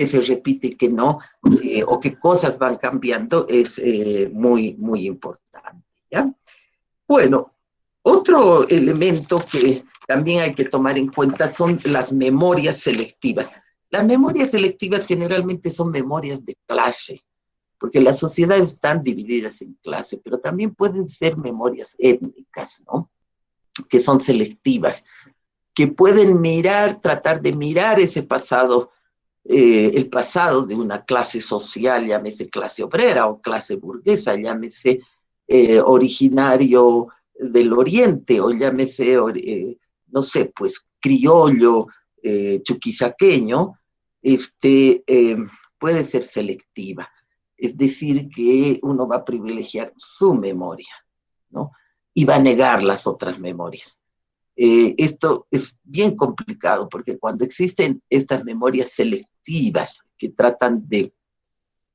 que se repite y que no, o qué cosas van cambiando, es muy, muy importante, ¿ya? Bueno, otro elemento que también hay que tomar en cuenta son las memorias selectivas. Las memorias selectivas generalmente son memorias de clase, porque las sociedades están divididas en clase, pero también pueden ser memorias étnicas, ¿no? Que son selectivas, que pueden mirar, tratar de mirar ese pasado, el pasado de una clase social, llámese clase obrera o clase burguesa, llámese originario del oriente o llámese, no sé, pues criollo, chuquisaqueño, puede ser selectiva. Es decir, que uno va a privilegiar su memoria, ¿no? Y va a negar las otras memorias. Esto es bien complicado porque cuando existen estas memorias selectivas que tratan de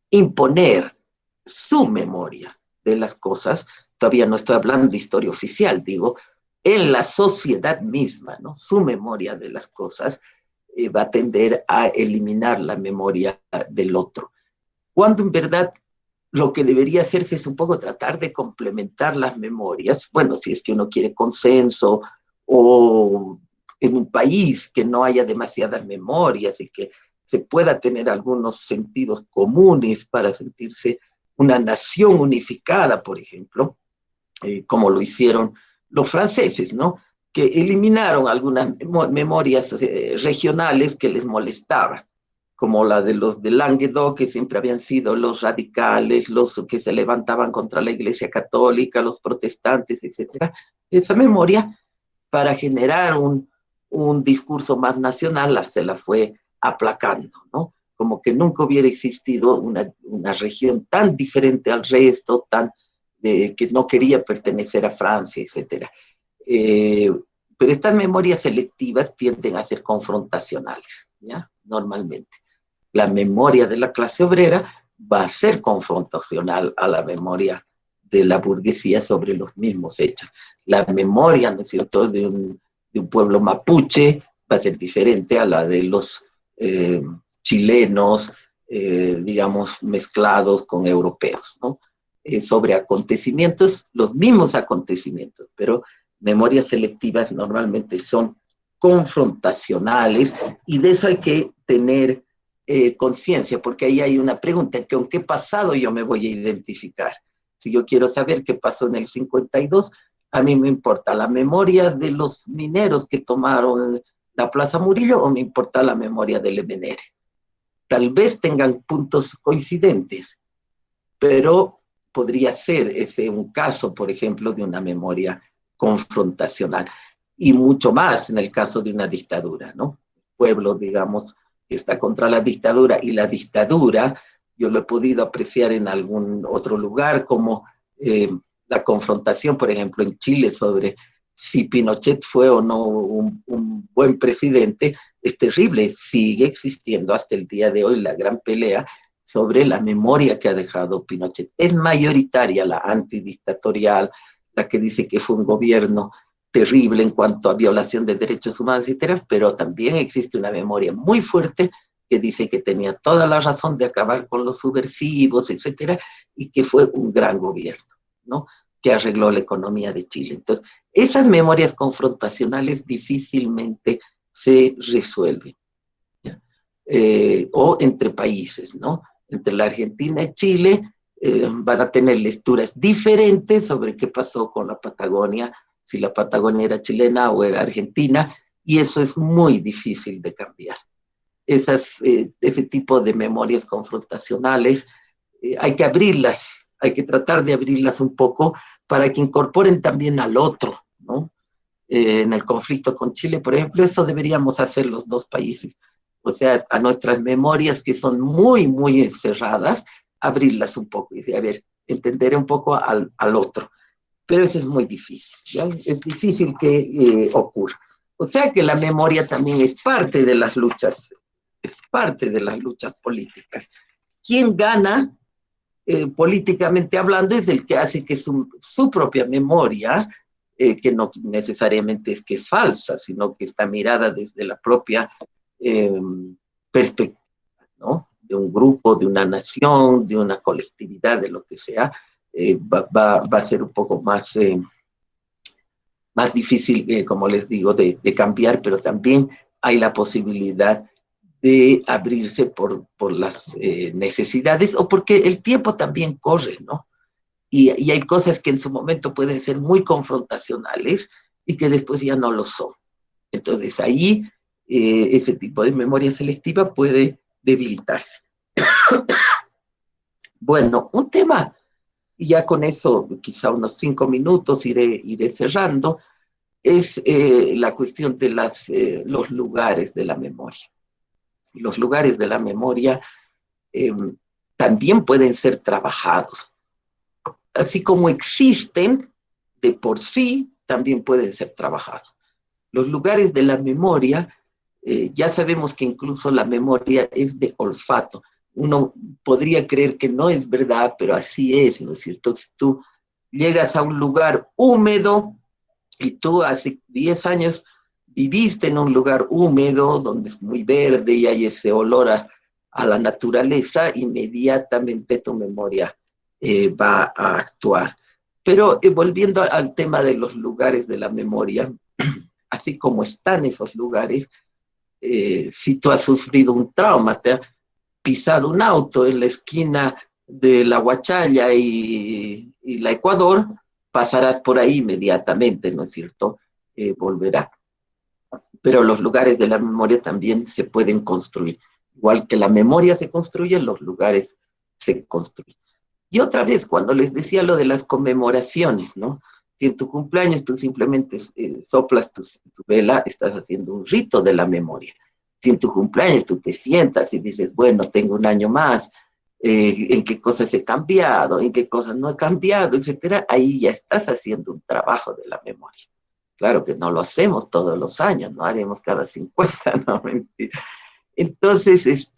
imponer su memoria de las cosas, todavía no estoy hablando de historia oficial, digo, en la sociedad misma, ¿no? Su memoria de las cosas va a tender a eliminar la memoria del otro. Cuando en verdad lo que debería hacerse es un poco tratar de complementar las memorias, bueno, si es que uno quiere consenso o en un país que no haya demasiadas memorias y que se pueda tener algunos sentidos comunes para sentirse una nación unificada, por ejemplo, como lo hicieron los franceses, ¿no? Que eliminaron algunas memorias regionales que les molestaban, como la de los de Languedoc, que siempre habían sido los radicales, los que se levantaban contra la Iglesia Católica, los protestantes, etc. Esa memoria, para generar un discurso más nacional, se la fue aplacando, ¿no? Como que nunca hubiera existido una región tan diferente al resto, que no quería pertenecer a Francia, etc. Pero estas memorias selectivas tienden a ser confrontacionales, ¿ya? Normalmente. La memoria de la clase obrera va a ser confrontacional a la memoria de la burguesía sobre los mismos hechos. La memoria, ¿no es cierto?, de un pueblo mapuche va a ser diferente a la de los chilenos, digamos, mezclados con europeos, ¿no? Sobre acontecimientos, los mismos acontecimientos, pero memorias selectivas normalmente son confrontacionales y de eso hay que tener conciencia, porque ahí hay una pregunta, que ¿con qué pasado yo me voy a identificar? Si yo quiero saber qué pasó en el 52, a mí me importa la memoria de los mineros que tomaron la Plaza Murillo o me importa la memoria del MNR. Tal vez tengan puntos coincidentes, pero podría ser ese un caso, por ejemplo, de una memoria confrontacional. Y mucho más en el caso de una dictadura, ¿no? Pueblo, digamos, que está contra la dictadura, y la dictadura, yo lo he podido apreciar en algún otro lugar, como la confrontación, por ejemplo, en Chile, sobre si Pinochet fue o no un buen presidente, es terrible. Sigue existiendo hasta el día de hoy la gran pelea sobre la memoria que ha dejado Pinochet. Es mayoritaria la antidictatorial, la que dice que fue un gobierno terrible en cuanto a violación de derechos humanos, etcétera, pero también existe una memoria muy fuerte que dice que tenía toda la razón de acabar con los subversivos, etcétera, y que fue un gran gobierno, ¿no?, que arregló la economía de Chile. Entonces, esas memorias confrontacionales difícilmente se resuelven, ¿ya? O entre países, ¿no? Entre la Argentina y Chile van a tener lecturas diferentes sobre qué pasó con la Patagonia, si la Patagonia era chilena o era argentina, y eso es muy difícil de cambiar. Ese tipo de memorias confrontacionales hay que abrirlas, hay que tratar de abrirlas un poco para que incorporen también al otro, ¿no? En el conflicto con Chile, por ejemplo, eso deberíamos hacer los dos países. O sea, a nuestras memorias que son muy, muy encerradas, abrirlas un poco y decir, a ver, entender un poco al otro. Pero eso es muy difícil, ¿ya? Es difícil que ocurra. O sea que la memoria también es parte de las luchas políticas. Quien gana políticamente hablando es el que hace que su propia memoria, que no necesariamente es que es falsa, sino que está mirada desde la propia perspectiva, ¿no?, un grupo, de una nación, de una colectividad, de lo que sea, va a ser un poco más, más difícil, como les digo, de cambiar, pero también hay la posibilidad de abrirse por las necesidades o porque el tiempo también corre, ¿no? Y hay cosas que en su momento pueden ser muy confrontacionales y que después ya no lo son. Entonces ahí ese tipo de memoria selectiva puede debilitarse. Bueno, un tema, y ya con eso quizá unos 5 minutos iré cerrando, es la cuestión de los lugares de la memoria. Los lugares de la memoria eh, también pueden ser trabajados. Así como existen de por sí, también pueden ser trabajados. Los lugares de la memoria, ya sabemos que incluso la memoria es de olfato. Uno podría creer que no es verdad, pero así es, ¿no es cierto? Si tú llegas a un lugar húmedo y tú hace 10 años viviste en un lugar húmedo donde es muy verde y hay ese olor a la naturaleza, inmediatamente tu memoria va a actuar. Pero volviendo al tema de los lugares de la memoria, así como están esos lugares, si tú has sufrido un trauma, te has pisado un auto en la esquina de la Huachalla y la Ecuador, pasarás por ahí inmediatamente, ¿no es cierto? Volverá. Pero los lugares de la memoria también se pueden construir. Igual que la memoria se construye, los lugares se construyen. Y otra vez, cuando les decía lo de las conmemoraciones, ¿no? Si en tu cumpleaños tú simplemente soplas tu vela, estás haciendo un rito de la memoria. Si en tu cumpleaños tú te sientas y dices, bueno, tengo un año más, en qué cosas he cambiado, en qué cosas no he cambiado, etcétera, ahí ya estás haciendo un trabajo de la memoria. Claro que no lo hacemos todos los años, no haremos cada 50, no, mentira. Entonces,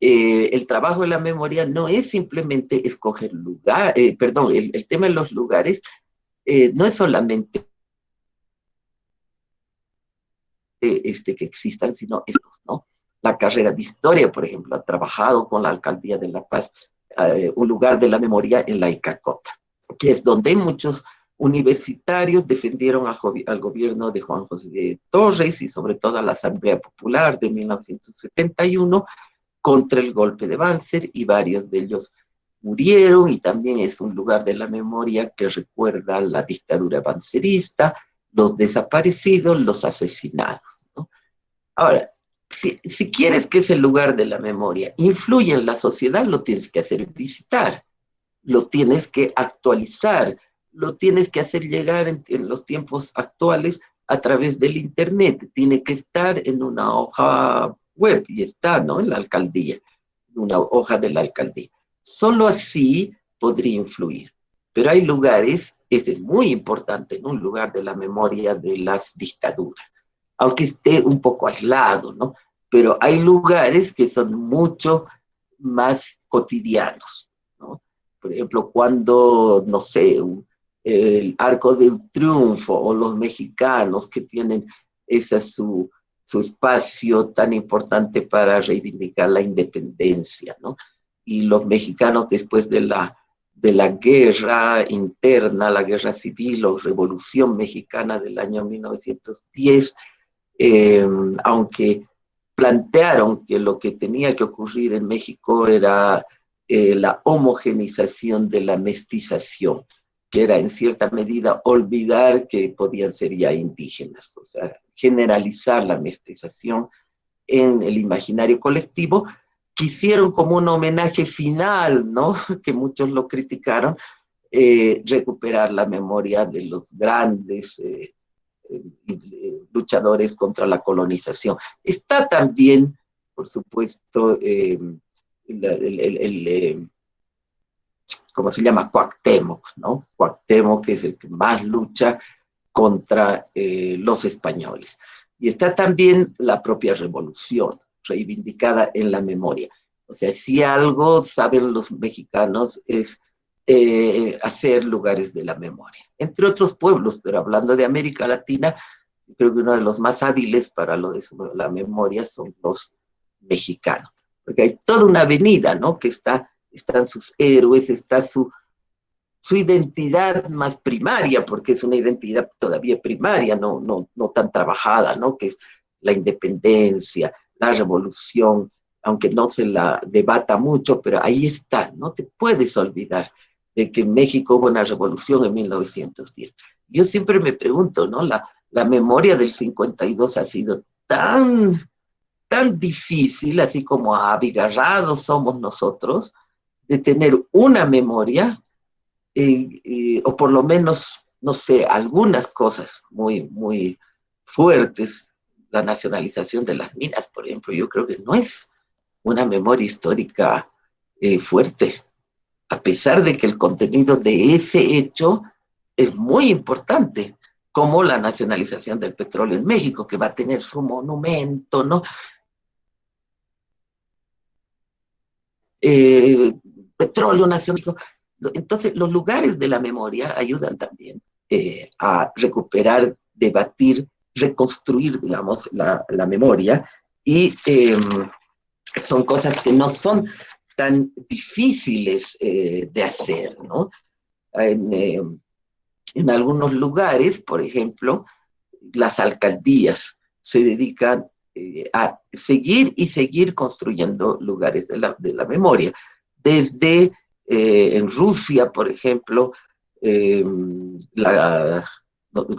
el trabajo de la memoria no es simplemente escoger lugar, perdón, el tema de los lugares no es solamente que existan, sino estos, ¿no? La carrera de historia, por ejemplo, ha trabajado con la Alcaldía de La Paz, un lugar de la memoria en la Icacota, que es donde muchos universitarios defendieron al gobierno de Juan José Torres y sobre todo a la Asamblea Popular de 1971 contra el golpe de Banzer, y varios de ellos murieron, y también es un lugar de la memoria que recuerda la dictadura banzerista, los desaparecidos, los asesinados, ¿no? Ahora, si quieres que ese lugar de la memoria influya en la sociedad, lo tienes que hacer visitar, lo tienes que actualizar, lo tienes que hacer llegar en los tiempos actuales a través del Internet, tiene que estar en una hoja web, y está, ¿no? En la alcaldía, una hoja de la alcaldía. Solo así podría influir. Pero hay lugares, este es muy importante, ¿no? Un lugar de la memoria de las dictaduras, aunque esté un poco aislado, ¿no? Pero hay lugares que son mucho más cotidianos, ¿no? Por ejemplo, cuando, no sé, el Arco del Triunfo o los mexicanos que tienen esa su espacio tan importante para reivindicar la independencia, ¿no? Y los mexicanos después de la guerra interna, la guerra civil o revolución mexicana del año 1910, aunque plantearon que lo que tenía que ocurrir en México era la homogenización de la mestización, que era en cierta medida olvidar que podían ser ya indígenas, o sea, generalizar la mestización en el imaginario colectivo. Quisieron como un homenaje final, ¿no? Que muchos lo criticaron, recuperar la memoria de los grandes luchadores contra la colonización. Está también, por supuesto, ¿cómo se llama? Cuauhtémoc, ¿no? Cuauhtémoc es el que más lucha contra los españoles. Y está también la propia revolución, reivindicada en la memoria. O sea, si algo saben los mexicanos es hacer lugares de la memoria, entre otros pueblos, pero hablando de América Latina, creo que uno de los más hábiles para lo de la memoria son los mexicanos. porque hay toda una avenida, ¿no? Que están sus héroes, está su identidad más primaria, porque es una identidad todavía primaria, no tan trabajada, ¿no? Que es la independencia, la revolución, aunque no se la debata mucho, pero ahí está, no te puedes olvidar de que en México hubo una revolución en 1910. Yo siempre me pregunto, ¿no? La memoria del 52 ha sido tan difícil, así como abigarrados somos nosotros, de tener una memoria, o por lo menos, no sé, algunas cosas muy fuertes. La nacionalización de las minas, por ejemplo, yo creo que no es una memoria histórica fuerte, a pesar de que el contenido de ese hecho es muy importante, como la nacionalización del petróleo en México, que va a tener su monumento, ¿no? Eh, Petróleo nacional. Entonces, los lugares de la memoria ayudan también a recuperar, debatir, reconstruir, digamos, la memoria, y son cosas que no son tan difíciles de hacer, ¿no? En algunos lugares, por ejemplo, las alcaldías se dedican a seguir construyendo lugares de la memoria. Desde en Rusia, por ejemplo, eh, la,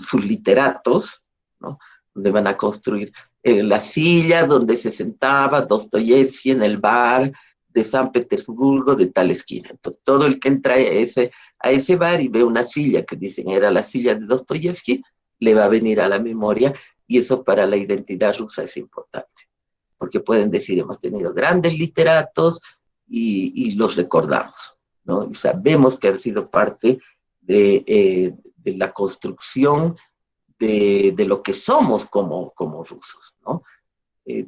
sus literatos, ¿no? Donde van a construir la silla donde se sentaba Dostoyevsky en el bar de San Petersburgo de tal esquina. Entonces, todo el que entra a ese bar y ve una silla que dicen era la silla de Dostoyevsky, le va a venir a la memoria, y eso para la identidad rusa es importante, porque pueden decir, hemos tenido grandes literatos y los recordamos, ¿no? Y sabemos que han sido parte de la construcción de lo que somos como rusos, ¿no?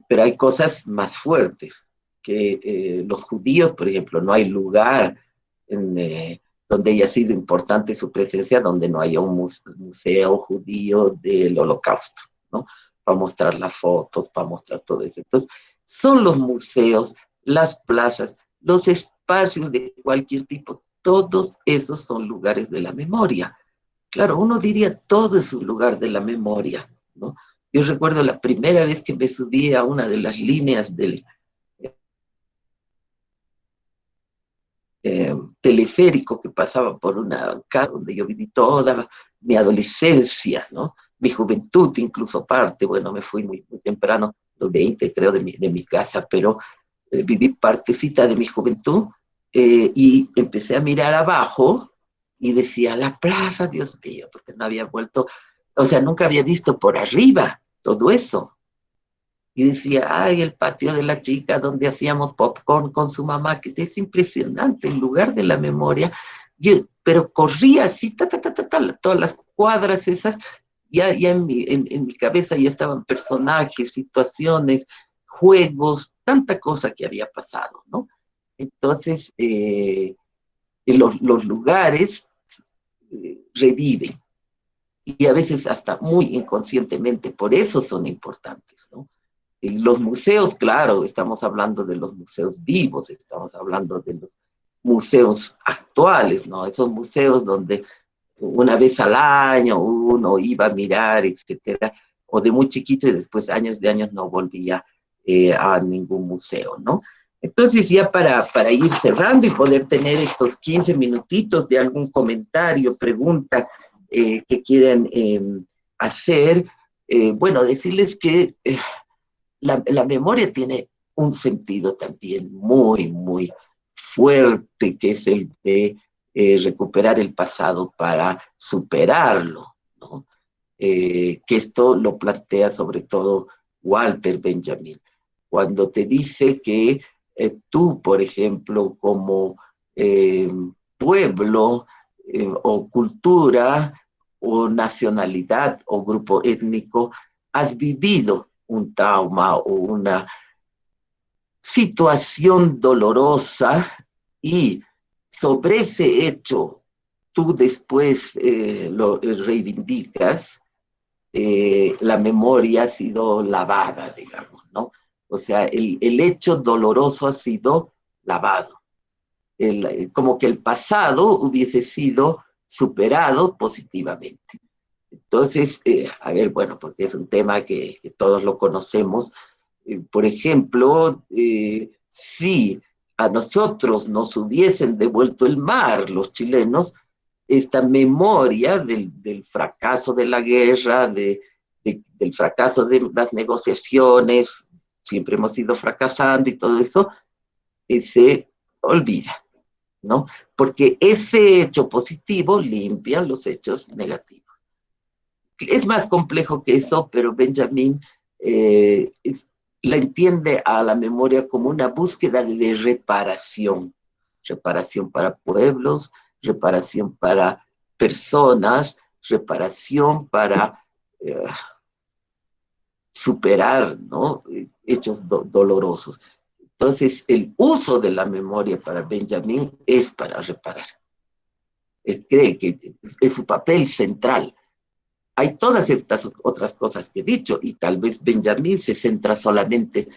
Pero hay cosas más fuertes, que los judíos, por ejemplo, no hay lugar donde haya sido importante su presencia, donde no haya un museo judío del Holocausto, ¿no? Para mostrar las fotos, para mostrar todo eso. Entonces, son los museos, las plazas, los espacios de cualquier tipo, todos esos son lugares de la memoria. Claro, uno diría todo es un lugar de la memoria, ¿no? Yo recuerdo la primera vez que me subí a una de las líneas del teleférico que pasaba por una casa donde yo viví toda mi adolescencia, ¿no? Mi juventud incluso parte, bueno, me fui muy temprano, los 20 creo de mi casa, pero viví partecita de mi juventud, y empecé a mirar abajo y decía, la plaza, Dios mío, porque no había vuelto, o sea, nunca había visto por arriba todo eso. Y decía, ay, el patio de la chica donde hacíamos popcorn con su mamá, que es impresionante, el lugar de la memoria. Pero corría así, todas las cuadras esas, ya en mi cabeza ya estaban personajes, situaciones, juegos, tanta cosa que había pasado, ¿no? Entonces, los lugares reviven, y a veces hasta muy inconscientemente, por eso son importantes, ¿no? Y los museos, claro, estamos hablando de los museos vivos, estamos hablando de los museos actuales, ¿no? Esos museos donde una vez al año uno iba a mirar, etcétera, o de muy chiquito y después años de años no volvía a ningún museo, ¿no? Entonces, ya para ir cerrando y poder tener estos 15 minutitos de algún comentario, pregunta que quieran hacer, bueno, decirles que la memoria tiene un sentido también muy fuerte, que es el de recuperar el pasado para superarlo, ¿no? Que esto lo plantea sobre todo Walter Benjamin, cuando te dice que tú, por ejemplo, como eh, pueblo o cultura o nacionalidad o grupo étnico, has vivido un trauma o una situación dolorosa, y sobre ese hecho tú después lo reivindicas, la memoria ha sido lavada, digamos, ¿no? O sea, el hecho doloroso ha sido lavado. Como que el pasado hubiese sido superado positivamente. Entonces, a ver, bueno, porque es un tema que todos lo conocemos. Por ejemplo, si a nosotros nos hubiesen devuelto el mar, los chilenos, esta memoria del fracaso de la guerra, del fracaso de las negociaciones, siempre hemos ido fracasando y todo eso, se olvida, ¿no? Porque ese hecho positivo limpia los hechos negativos. Es más complejo que eso, pero Benjamin la entiende a la memoria como una búsqueda de reparación. Reparación para pueblos, reparación para personas, reparación para superar, ¿no? Hechos dolorosos. Entonces, el uso de la memoria para Benjamin es para reparar. Él cree que es su papel central. Hay todas estas otras cosas que he dicho, y tal vez Benjamin se centra solamente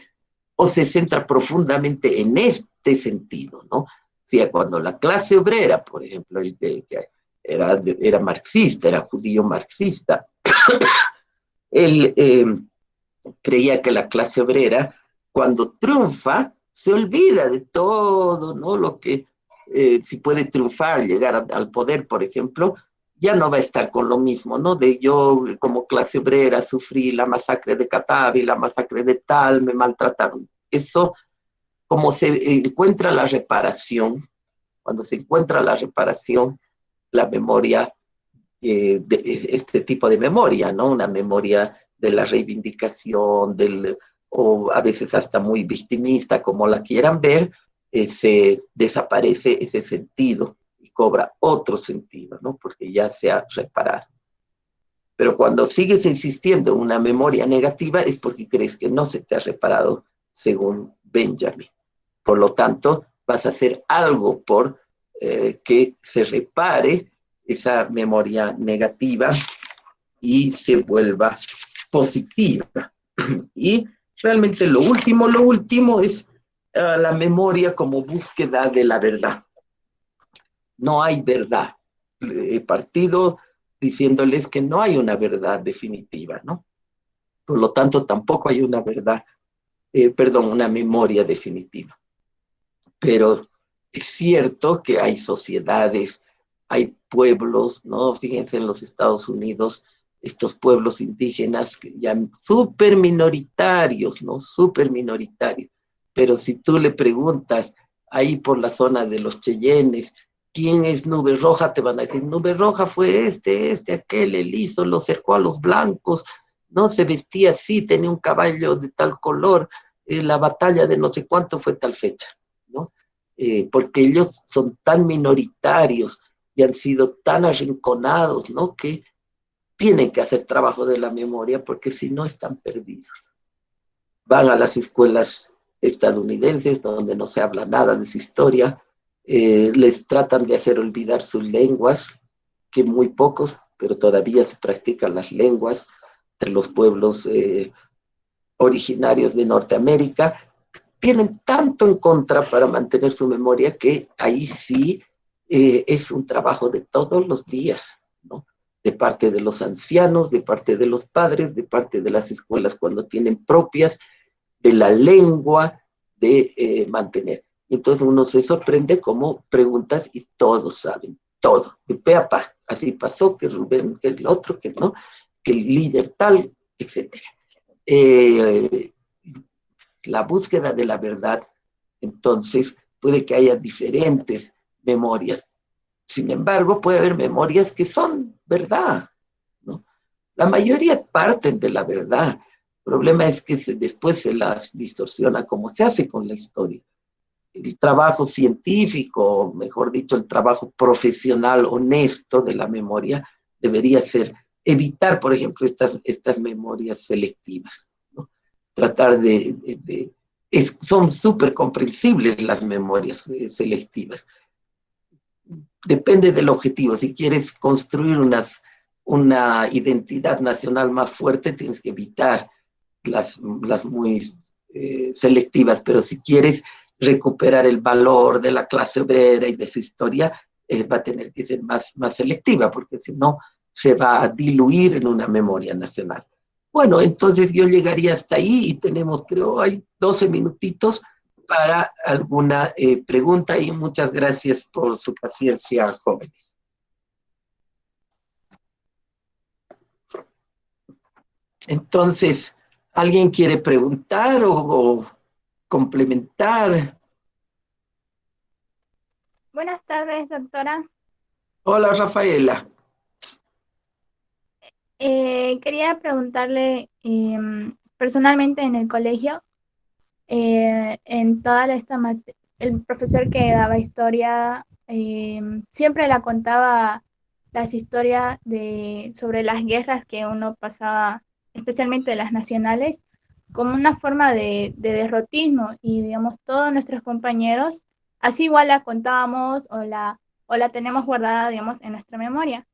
o se centra profundamente en este sentido, ¿no? O sea, cuando la clase obrera, por ejemplo, el que era marxista, era judío marxista, él creía que la clase obrera, cuando triunfa, se olvida de todo, ¿no? Lo que, si puede triunfar, llegar al poder, por ejemplo, ya no va a estar con lo mismo, ¿no? De yo, como clase obrera, sufrí la masacre de Catavi, la masacre de tal, me maltrataron. Eso, como se encuentra la reparación, cuando se encuentra la reparación, la memoria, este tipo de memoria, ¿no? Una memoria de la reivindicación, o a veces hasta muy victimista, como la quieran ver, se desaparece ese sentido y cobra otro sentido, ¿no? Porque ya se ha reparado. Pero cuando sigues insistiendo en una memoria negativa es porque crees que no se te ha reparado, según Benjamin. Por lo tanto, vas a hacer algo por que se repare esa memoria negativa y se vuelva positiva. Y realmente lo último es la memoria como búsqueda de la verdad. No hay verdad. He partido diciéndoles que no hay una verdad definitiva, ¿no? Por lo tanto, tampoco hay una verdad, una memoria definitiva. Pero es cierto que hay sociedades, hay pueblos, ¿no? Fíjense en los Estados Unidos, estos pueblos indígenas que ya súper minoritarios, ¿no? Súper minoritarios. Pero si tú le preguntas ahí por la zona de los Cheyennes, ¿quién es Nube Roja? Te van a decir, Nube Roja fue aquel, él hizo, lo cercó a los blancos, ¿no? Se vestía así, tenía un caballo de tal color, la batalla de no sé cuánto fue tal fecha, ¿no? Porque ellos son tan minoritarios y han sido tan arrinconados, ¿no? Que tienen que hacer trabajo de la memoria porque si no están perdidos. Van a las escuelas estadounidenses donde no se habla nada de su historia, les tratan de hacer olvidar sus lenguas, que muy pocos, pero todavía se practican las lenguas entre los pueblos originarios de Norteamérica. Tienen tanto en contra para mantener su memoria que ahí sí es un trabajo de todos los días, ¿no? De parte de los ancianos, de parte de los padres, de parte de las escuelas cuando tienen propias, de la lengua, de mantener. Entonces uno se sorprende como preguntas y todos saben, todo, de pe a pa. Así pasó, que Rubén, que el otro, que no, que el líder tal, etc. La búsqueda de la verdad, entonces, puede que haya diferentes memorias. Sin embargo, puede haber memorias que son verdad, ¿no? La mayoría parten de la verdad. El problema es que después se las distorsiona, como se hace con la historia. El trabajo científico, mejor dicho, el trabajo profesional honesto de la memoria debería ser evitar, por ejemplo, estas memorias selectivas, ¿no? Tratar son súper comprensibles las memorias selectivas. Depende del objetivo. Si quieres construir una identidad nacional más fuerte, tienes que evitar las muy selectivas, pero si quieres recuperar el valor de la clase obrera y de su historia, va a tener que ser más selectiva, porque si no, se va a diluir en una memoria nacional. Bueno, entonces yo llegaría hasta ahí y tenemos, creo, hay 12 minutitos para alguna pregunta y muchas gracias por su paciencia, jóvenes. Entonces, ¿alguien quiere preguntar o complementar? Buenas tardes, doctora. Hola, Rafaela. Quería preguntarle, personalmente en el colegio, en toda el profesor que daba historia siempre la contaba las historias sobre las guerras que uno pasaba, especialmente las nacionales, como una forma de derrotismo y digamos todos nuestros compañeros así igual la contábamos o la tenemos guardada digamos en nuestra memoria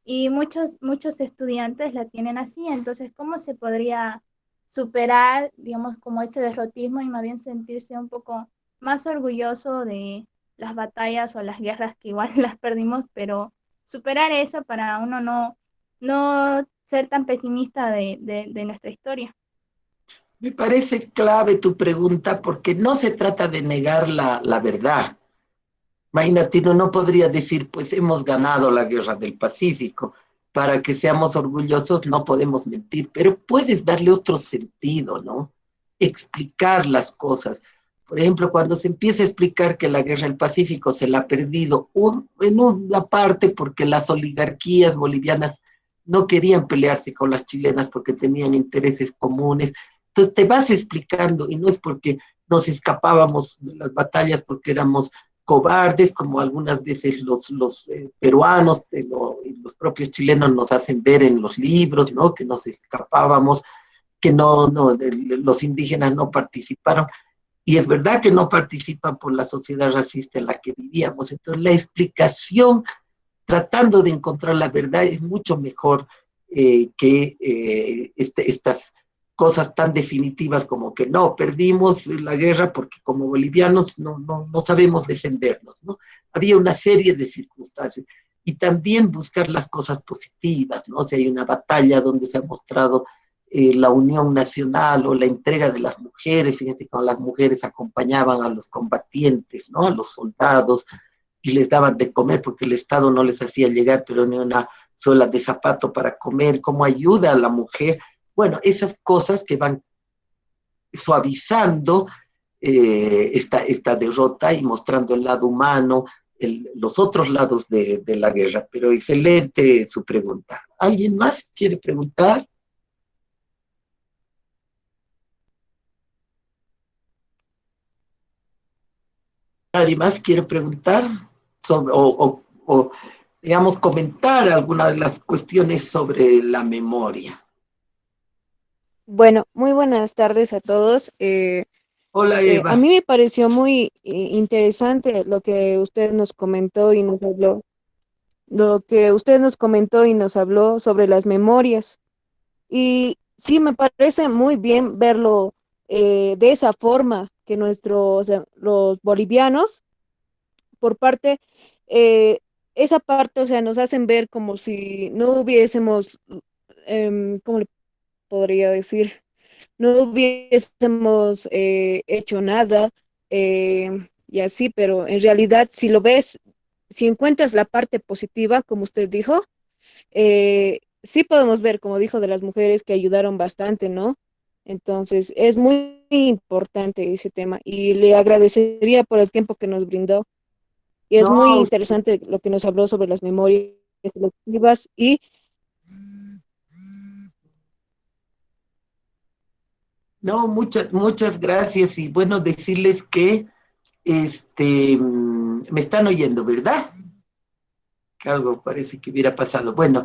y muchos estudiantes la tienen así. Entonces, ¿cómo se podría superar, digamos, como ese derrotismo y más bien sentirse un poco más orgulloso de las batallas o las guerras que igual las perdimos, pero superar eso para uno no ser tan pesimista de nuestra historia? Me parece clave tu pregunta porque no se trata de negar la verdad. Imagínate, uno no podría decir, pues hemos ganado la guerra del Pacífico. Para que seamos orgullosos no podemos mentir, pero puedes darle otro sentido, ¿no? Explicar las cosas. Por ejemplo, cuando se empieza a explicar que la guerra del Pacífico se la ha perdido en una parte porque las oligarquías bolivianas no querían pelearse con las chilenas porque tenían intereses comunes. Entonces te vas explicando y no es porque nos escapábamos de las batallas porque éramos cobardes, como algunas veces los peruanos y los propios chilenos nos hacen ver en los libros, ¿no? Que nos escapábamos, que los indígenas no participaron. Y es verdad que no participan por la sociedad racista en la que vivíamos. Entonces, la explicación, tratando de encontrar la verdad, es mucho mejor que estas cosas tan definitivas como que no, perdimos la guerra porque como bolivianos no sabemos defendernos, ¿no? Había una serie de circunstancias y también buscar las cosas positivas, ¿no? O sea, hay una batalla donde se ha mostrado la unión nacional o la entrega de las mujeres, fíjate, cuando las mujeres acompañaban a los combatientes, ¿no? A los soldados, y les daban de comer porque el Estado no les hacía llegar, pero ni una sola de zapato para comer, cómo ayuda a la mujer. Bueno, esas cosas que van suavizando esta derrota y mostrando el lado humano, los otros lados de la guerra. Pero excelente su pregunta. ¿Alguien más quiere preguntar? ¿Nadie más quiere preguntar sobre, digamos, comentar algunas de las cuestiones sobre la memoria? Bueno, muy buenas tardes a todos. Hola, A Eva. mí me pareció muy interesante lo que usted nos comentó y nos habló, lo que usted nos comentó y nos habló sobre las memorias. Y sí, me parece muy bien verlo de esa forma, que nuestros, los bolivianos, por parte, eh, esa parte, o sea, nos hacen ver como si no hubiésemos, ¿cómo le podría decir? No hubiésemos hecho nada y así, pero en realidad si lo ves, si encuentras la parte positiva, como usted dijo, sí podemos ver, como dijo, de las mujeres que ayudaron bastante, ¿no? Entonces, es muy importante ese tema y le agradecería por el tiempo que nos brindó. Y es muy No, interesante lo que nos habló sobre las memorias selectivas y no, muchas gracias y bueno, decirles que me están oyendo, ¿verdad? Que algo parece que hubiera pasado. Bueno,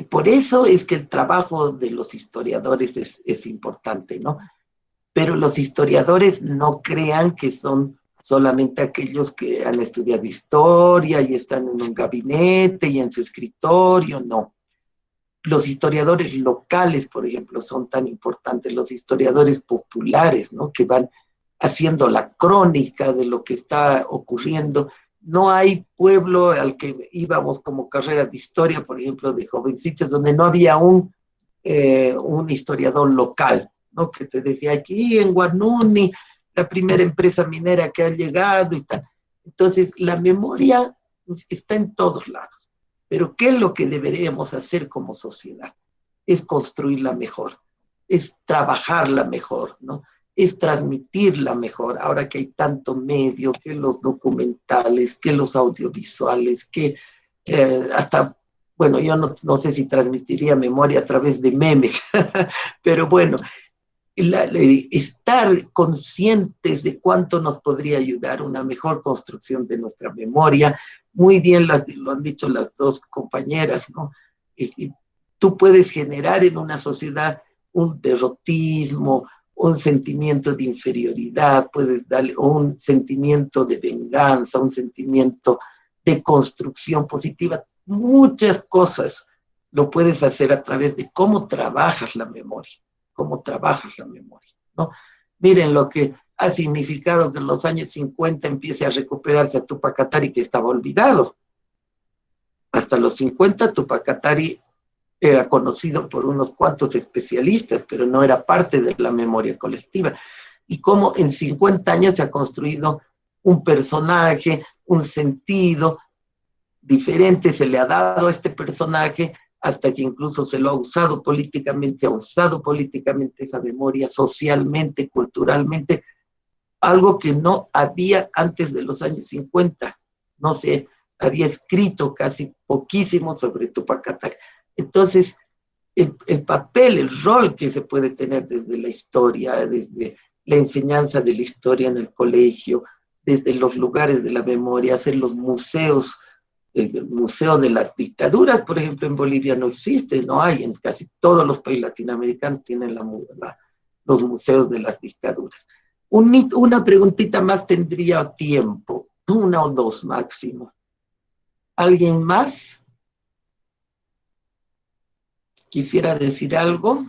por eso es que el trabajo de los historiadores es importante, ¿no? Pero los historiadores no crean que son solamente aquellos que han estudiado historia y están en un gabinete y en su escritorio, no. los historiadores locales, por ejemplo, son tan importantes, los historiadores populares, ¿no? Que van haciendo la crónica de lo que está ocurriendo. No hay pueblo al que íbamos como carrera de historia, por ejemplo, de jovencitas, donde no había un historiador local, ¿no? Que te decía, aquí en Guanuni, la primera empresa minera que ha llegado y tal. Entonces, la memoria está en todos lados. Pero ¿qué es lo que deberíamos hacer como sociedad? Es construirla mejor, es trabajarla mejor, ¿no? Es transmitirla mejor, ahora que hay tanto medio, que los documentales, que los audiovisuales, que hasta, bueno, yo no sé si transmitiría memoria a través de memes, pero bueno, estar conscientes de cuánto nos podría ayudar una mejor construcción de nuestra memoria. Muy bien lo han dicho las dos compañeras, ¿no? Y tú puedes generar en una sociedad un derrotismo, un sentimiento de inferioridad, puedes darle un sentimiento de venganza, un sentimiento de construcción positiva. Muchas cosas lo puedes hacer a través de cómo trabajas la memoria, ¿no? Miren lo que ha significado que en los años 50 empiece a recuperarse a Tupac Katari, que estaba olvidado. Hasta los 50 Tupac Katari era conocido por unos cuantos especialistas, pero no era parte de la memoria colectiva. Y cómo en 50 años se ha construido un personaje, un sentido diferente, se le ha dado a este personaje, hasta que incluso se lo ha usado políticamente esa memoria, socialmente, culturalmente, algo que no había antes de los años 50. No se había escrito casi poquísimo sobre Tupac Katari. Entonces, el papel, el rol que se puede tener desde la historia, desde la enseñanza de la historia en el colegio, desde los lugares de la memoria, hacer los museos. El Museo de las Dictaduras, por ejemplo, en Bolivia no existe, no hay, en casi todos los países latinoamericanos tienen los museos de las dictaduras. Una preguntita más tendría tiempo, una o dos máximo. ¿Alguien más quisiera decir algo?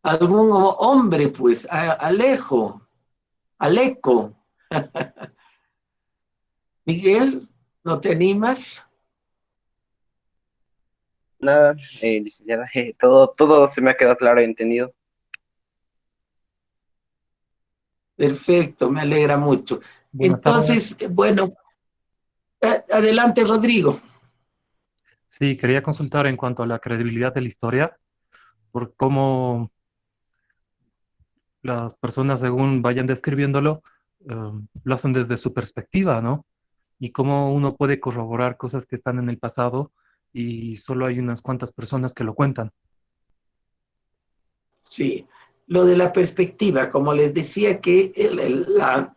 ¿Algún hombre, pues? Alejo, Aleco. Miguel, ¿no te animas? Nada, licenciada, todo se me ha quedado claro y entendido. Perfecto, me alegra mucho. Buenas tardes. Entonces, bueno, adelante, Rodrigo. Sí, quería consultar en cuanto a la credibilidad de la historia, por cómo las personas, según vayan describiéndolo, lo hacen desde su perspectiva, ¿no? Y cómo uno puede corroborar cosas que están en el pasado y solo hay unas cuantas personas que lo cuentan. Sí, lo de la perspectiva, como les decía, que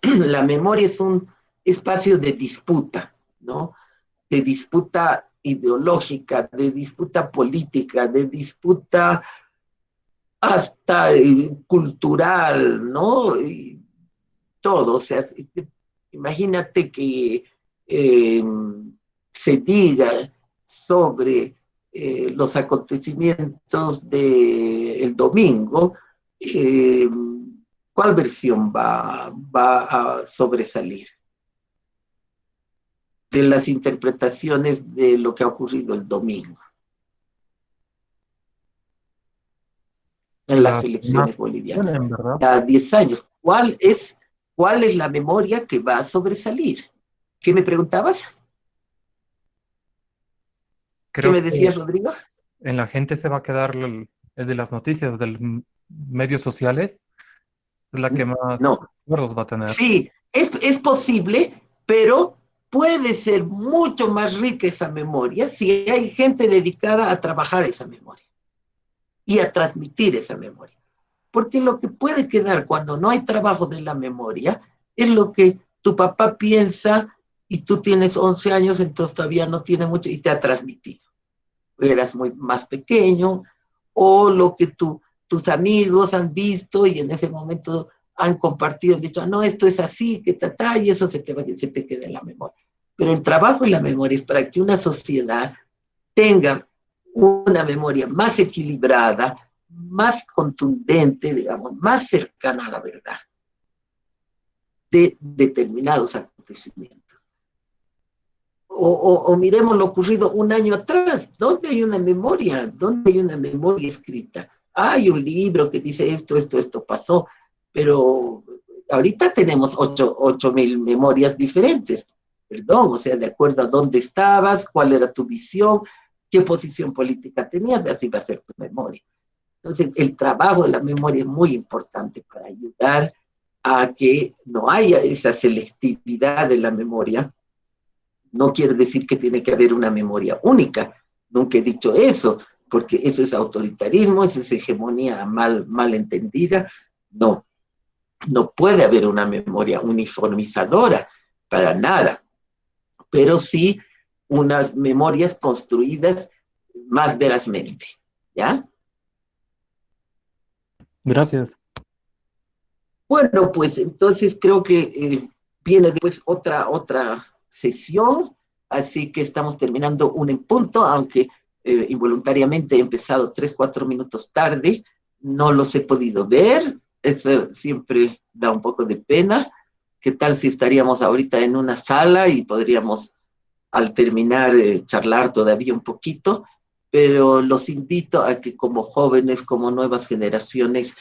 la memoria es un espacio de disputa, ¿no? De disputa ideológica, de disputa política, de disputa hasta cultural, ¿no? Y todo, o sea, imagínate que eh, se diga sobre los acontecimientos del domingo, eh, ¿cuál versión va a sobresalir? De las interpretaciones de lo que ha ocurrido el domingo en las La más elecciones bolivianas. buena, en verdad. A 10 años, ¿cuál es la memoria que va a sobresalir? ¿Qué me preguntabas? ¿Qué Creo me que decías, Rodrigo? en la gente se va a quedar el de las noticias, medios sociales, es la que más No. recuerdos va a tener. Sí, es posible, pero puede ser mucho más rica esa memoria si hay gente dedicada a trabajar esa memoria y a transmitir esa memoria. Porque lo que puede quedar cuando no hay trabajo de la memoria es lo que tu papá piensa y tú tienes 11 años, entonces todavía no tiene mucho y te ha transmitido. Eras más pequeño, o lo que tus amigos han visto y en ese momento han compartido, han dicho, no, esto es así, que tata, y eso se te queda en la memoria. Pero el trabajo en la memoria es para que una sociedad tenga una memoria más equilibrada, más contundente, digamos, más cercana a la verdad de determinados acontecimientos. O miremos lo ocurrido un año atrás. ¿Dónde hay una memoria? ¿Dónde hay una memoria escrita? Hay un libro que dice esto pasó, pero ahorita tenemos 8.000 memorias diferentes. Perdón, o sea, de acuerdo a dónde estabas, cuál era tu visión, qué posición política tenías, así va a ser tu memoria. Entonces, el trabajo de la memoria es muy importante para ayudar a que no haya esa selectividad de la memoria. No quiere decir que tiene que haber una memoria única. Nunca he dicho eso, porque eso es autoritarismo, eso es hegemonía mal entendida. No, no puede haber una memoria uniformizadora para nada, pero sí unas memorias construidas más verazmente, ¿ya? Gracias. Bueno, pues entonces creo que viene después otra sesión, así que estamos terminando un en punto, aunque involuntariamente he empezado 3-4 minutos tarde, no los he podido ver, eso siempre da un poco de pena. ¿Qué tal si estaríamos ahorita en una sala y podríamos al terminar charlar todavía un poquito? Pero los invito a que como jóvenes, como nuevas generaciones,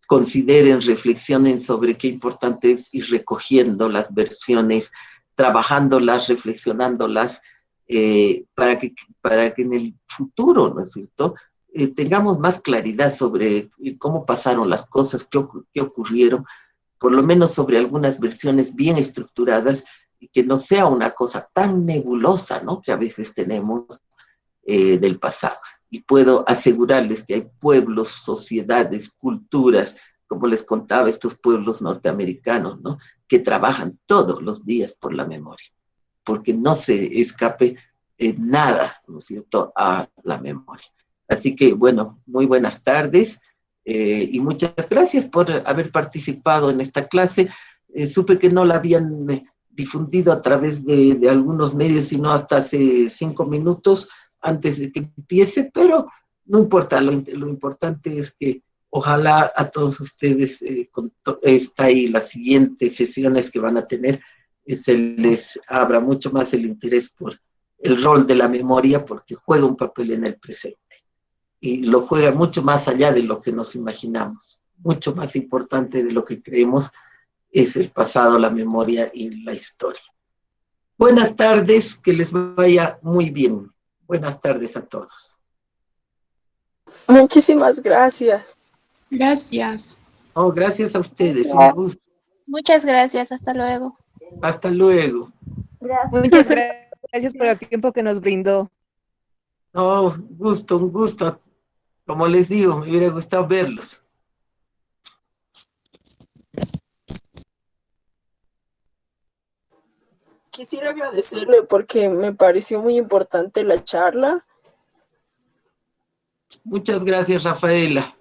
consideren, reflexionen sobre qué importante es ir recogiendo las versiones, trabajándolas, reflexionándolas, para que en el futuro, ¿no es cierto?, tengamos más claridad sobre cómo pasaron las cosas, qué ocurrieron, por lo menos sobre algunas versiones bien estructuradas, y que no sea una cosa tan nebulosa, ¿no?, que a veces tenemos del pasado. Y puedo asegurarles que hay pueblos, sociedades, culturas, como les contaba, estos pueblos norteamericanos, ¿no?, que trabajan todos los días por la memoria, porque no se escape nada, ¿no es cierto?, a la memoria. Así que, bueno, muy buenas tardes y muchas gracias por haber participado en esta clase. Supe que no la habían difundido a través de algunos medios, sino hasta hace 5 minutos antes de que empiece, pero no importa, lo importante es que ojalá a todos ustedes, con esta y las siguientes sesiones que van a tener, se les abra mucho más el interés por el rol de la memoria, porque juega un papel en el presente y lo juega mucho más allá de lo que nos imaginamos, mucho más importante de lo que creemos es el pasado, la memoria y la historia. Buenas tardes, que les vaya muy bien. Buenas tardes a todos. Muchísimas gracias. Gracias. Oh, gracias a ustedes, un gusto. Muchas gracias, hasta luego. Hasta luego. Gracias. Muchas gracias por el tiempo que nos brindó. Oh, un gusto. Como les digo, me hubiera gustado verlos. Quisiera agradecerle porque me pareció muy importante la charla. Muchas gracias, Rafaela.